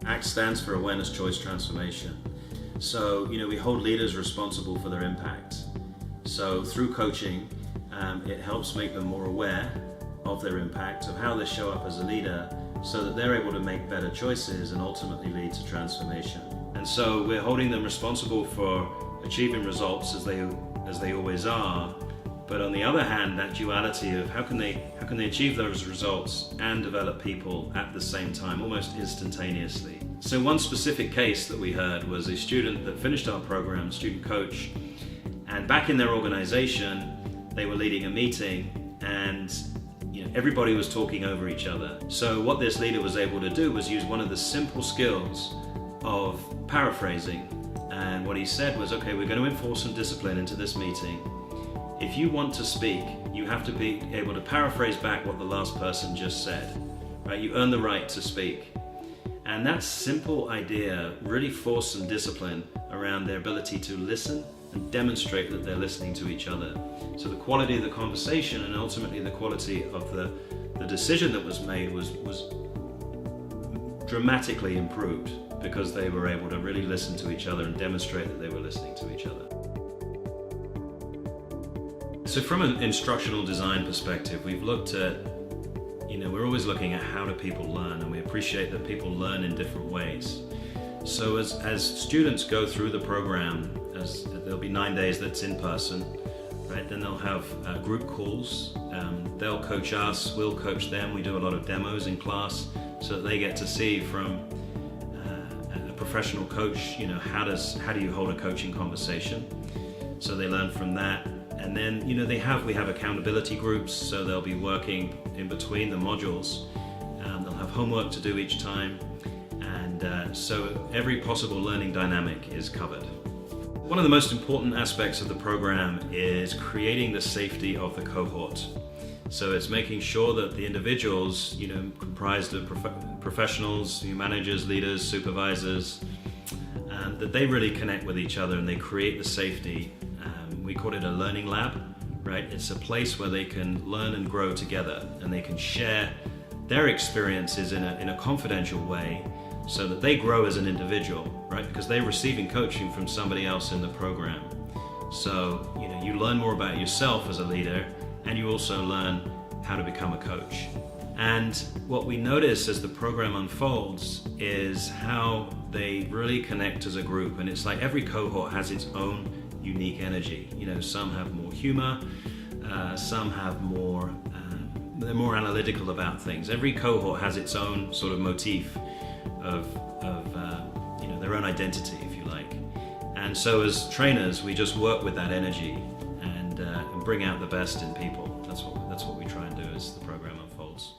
ACT stands for Awareness, Choice, Transformation. So, we hold leaders responsible for their impact. So through coaching, it helps make them more aware of their impact, of how they show up as a leader, so that they're able to make better choices and ultimately lead to transformation. And so we're holding them responsible for achieving results as they always are, but on the other hand, that duality of how can they achieve those results and develop people at the same time, almost instantaneously. So one specific case that we heard was a student that finished our program, student coach, and back in their organization, they were leading a meeting and everybody was talking over each other. So what this leader was able to do was use one of the simple skills of paraphrasing. And what he said was, okay, we're going to enforce some discipline into this meeting. If you want to speak, you have to be able to paraphrase back what the last person just said, right? You earn the right to speak. And that simple idea really forced some discipline around their ability to listen and demonstrate that they're listening to each other. So the quality of the conversation and ultimately the quality of the decision that was made was dramatically improved because they were able to really listen to each other and demonstrate that they were listening to each other. So from an instructional design perspective, we've looked at, we're always looking at how do people learn, and we appreciate that people learn in different ways. So as students go through the program, there'll be 9 days that's in person, right? Then they'll have group calls. They'll coach us, we'll coach them. We do a lot of demos in class so that they get to see from a professional coach, how do you hold a coaching conversation? So they learn from that. And then, we have accountability groups, so they'll be working in between the modules. They'll have homework to do each time. And so every possible learning dynamic is covered. One of the most important aspects of the program is creating the safety of the cohort. So it's making sure that the individuals, comprised of professionals, managers, leaders, supervisors, that they really connect with each other and they create the safety. We call it a learning lab, right? It's a place where they can learn and grow together and they can share their experiences in a confidential way so that they grow as an individual, right? Because they're receiving coaching from somebody else in the program. So, you learn more about yourself as a leader and you also learn how to become a coach. And what we notice as the program unfolds is how they really connect as a group. And it's like every cohort has its own unique energy. Some have more humor, some have more, they're more analytical about things. Every cohort has its own sort of motif of their own identity, if you like. And so as trainers, we just work with that energy and bring out the best in people. That's what we try and do as the program unfolds.